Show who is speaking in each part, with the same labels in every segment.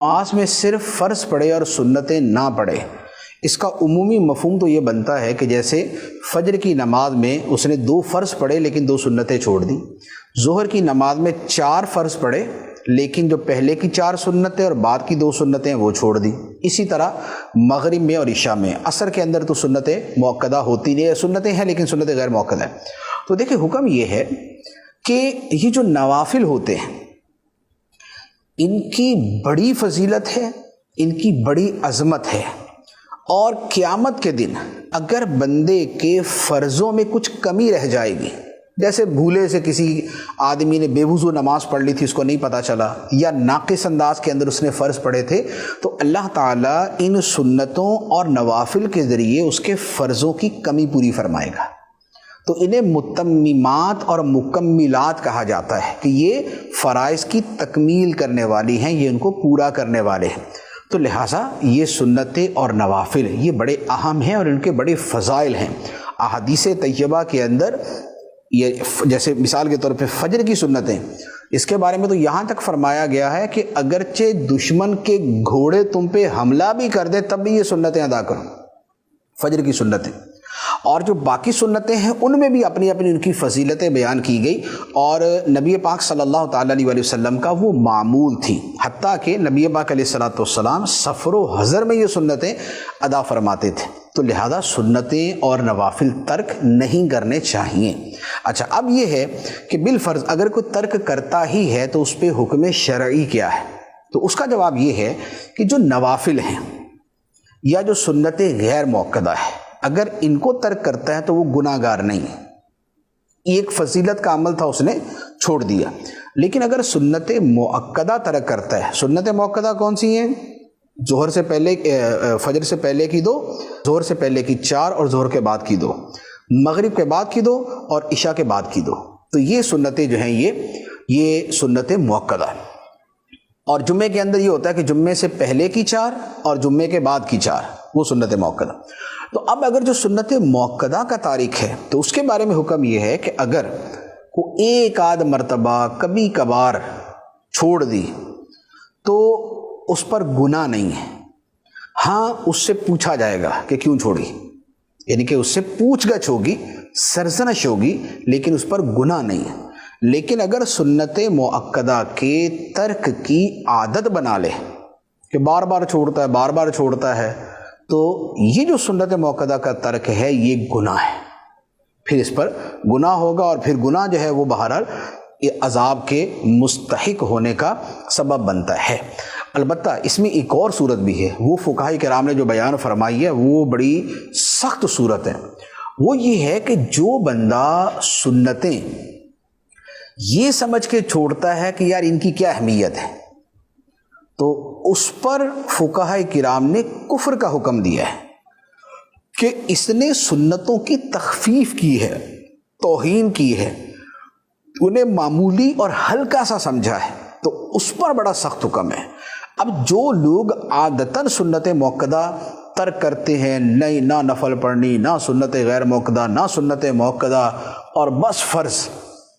Speaker 1: نماز میں صرف فرض پڑھے اور سنتیں نہ پڑھے، اس کا عمومی مفہوم تو یہ بنتا ہے کہ جیسے فجر کی نماز میں اس نے 2 فرض پڑھے لیکن 2 سنتیں چھوڑ دی، ظہر کی نماز میں 4 فرض پڑھے لیکن جو پہلے کی 4 سنتیں اور بعد کی 2 سنتیں وہ چھوڑ دی۔ اسی طرح مغرب میں اور عشاء میں، عصر کے اندر تو سنتیں مؤکدہ ہوتی نہیں، سنتیں ہیں لیکن سنتیں غیر مؤکدہ ہیں۔ تو دیکھیں حکم یہ ہے کہ یہ جو نوافل ہوتے ہیں ان کی بڑی فضیلت ہے، ان کی بڑی عظمت ہے، اور قیامت کے دن اگر بندے کے فرضوں میں کچھ کمی رہ جائے گی، جیسے بھولے سے کسی آدمی نے بے وضو نماز پڑھ لی تھی، اس کو نہیں پتہ چلا، یا ناقص انداز کے اندر اس نے فرض پڑھے تھے، تو اللہ تعالیٰ ان سنتوں اور نوافل کے ذریعے اس کے فرضوں کی کمی پوری فرمائے گا۔ تو انہیں متممات اور مکملات کہا جاتا ہے کہ یہ فرائض کی تکمیل کرنے والی ہیں، یہ ان کو پورا کرنے والے ہیں۔ تو لہٰذا یہ سنتیں اور نوافل یہ بڑے اہم ہیں اور ان کے بڑے فضائل ہیں۔ احادیث طیبہ کے اندر یہ جیسے مثال کے طور پہ فجر کی سنتیں، اس کے بارے میں تو یہاں تک فرمایا گیا ہے کہ اگرچہ دشمن کے گھوڑے تم پہ حملہ بھی کر دے تب بھی یہ سنتیں ادا کرو، فجر کی سنتیں۔ اور جو باقی سنتیں ہیں ان میں بھی اپنی اپنی ان کی فضیلتیں بیان کی گئی، اور نبی پاک صلی اللہ تعالیٰ علیہ وسلم کا وہ معمول تھی، حتیٰ کہ نبی پاک علیہ السلام سفر و حضر میں یہ سنتیں ادا فرماتے تھے۔ تو لہذا سنتیں اور نوافل ترک نہیں کرنے چاہیے۔ اچھا، اب یہ ہے کہ بالفرض اگر کوئی ترک کرتا ہی ہے تو اس پہ حکم شرعی کیا ہے؟ تو اس کا جواب یہ ہے کہ جو نوافل ہیں یا جو سنتیں غیر مؤکدہ ہیں، اگر ان کو ترک کرتا ہے تو وہ گناہ گار نہیں ہے، ایک فضیلت کا عمل تھا اس نے چھوڑ دیا۔ لیکن اگر سنت مؤکدہ ترک کرتا ہے، سنت مؤکدہ کون سی ہیں؟ ظہر سے پہلے، فجر سے پہلے کی 2، ظہر سے پہلے کی 4 اور ظہر کے بعد کی 2، مغرب کے بعد کی 2 اور عشاء کے بعد کی 2۔ تو یہ سنتیں جو ہیں یہ سنت مؤکدہ ہیں۔ اور جمعے کے اندر یہ ہوتا ہے کہ جمعے سے پہلے کی 4 اور جمعے کے بعد کی 4 وہ سنت مؤکدہ۔ تو اب اگر جو سنت مؤکدہ کا تارک ہے تو اس کے بارے میں حکم یہ ہے کہ اگر وہ ایک آدھ مرتبہ کبھی کبھار چھوڑ دی تو اس پر گناہ نہیں ہے۔ ہاں، اس سے پوچھا جائے گا کہ کیوں چھوڑی، یعنی کہ اس سے پوچھ گچھ ہوگی، سرزنش ہوگی، لیکن اس پر گناہ نہیں ہے۔ لیکن اگر سنت مؤکدہ کے ترک کی عادت بنا لے کہ بار بار چھوڑتا ہے، بار بار چھوڑتا ہے، تو یہ جو سنت مؤکدہ کا ترک ہے یہ گناہ ہے، پھر اس پر گناہ ہوگا، اور پھر گناہ جو ہے وہ بہرحال عذاب کے مستحق ہونے کا سبب بنتا ہے۔ البتہ اس میں ایک اور صورت بھی ہے، وہ فقہاء کرام نے جو بیان فرمائی ہے وہ بڑی سخت صورت ہے۔ وہ یہ ہے کہ جو بندہ سنتیں یہ سمجھ کے چھوڑتا ہے کہ یار ان کی کیا اہمیت ہے، تو اس پر فقہاء کرام نے کفر کا حکم دیا ہے کہ اس نے سنتوں کی تخفیف کی ہے، توہین کی ہے، انہیں معمولی اور ہلکا سا سمجھا ہے، تو اس پر بڑا سخت حکم ہے۔ اب جو لوگ عادتاً سنت مؤکدہ ترک کرتے ہیں، نہ نفل پڑھنی، نہ سنت غیر مؤکدہ، نہ سنت مؤکدہ، اور بس فرض،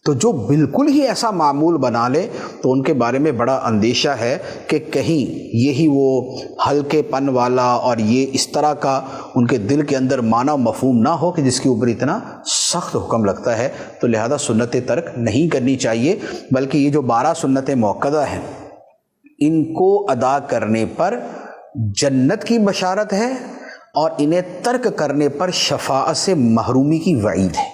Speaker 1: تو جو بالکل ہی ایسا معمول بنا لے تو ان کے بارے میں بڑا اندیشہ ہے کہ کہیں یہی وہ ہلکے پن والا اور یہ اس طرح کا ان کے دل کے اندر معنی و مفہوم نہ ہو کہ جس کے اوپر اتنا سخت حکم لگتا ہے۔ تو لہذا سنت ترک نہیں کرنی چاہیے، بلکہ یہ جو 12 سنت مؤکدہ ہیں ان کو ادا کرنے پر جنت کی بشارت ہے، اور انہیں ترک کرنے پر شفاعت سے محرومی کی وعید ہے۔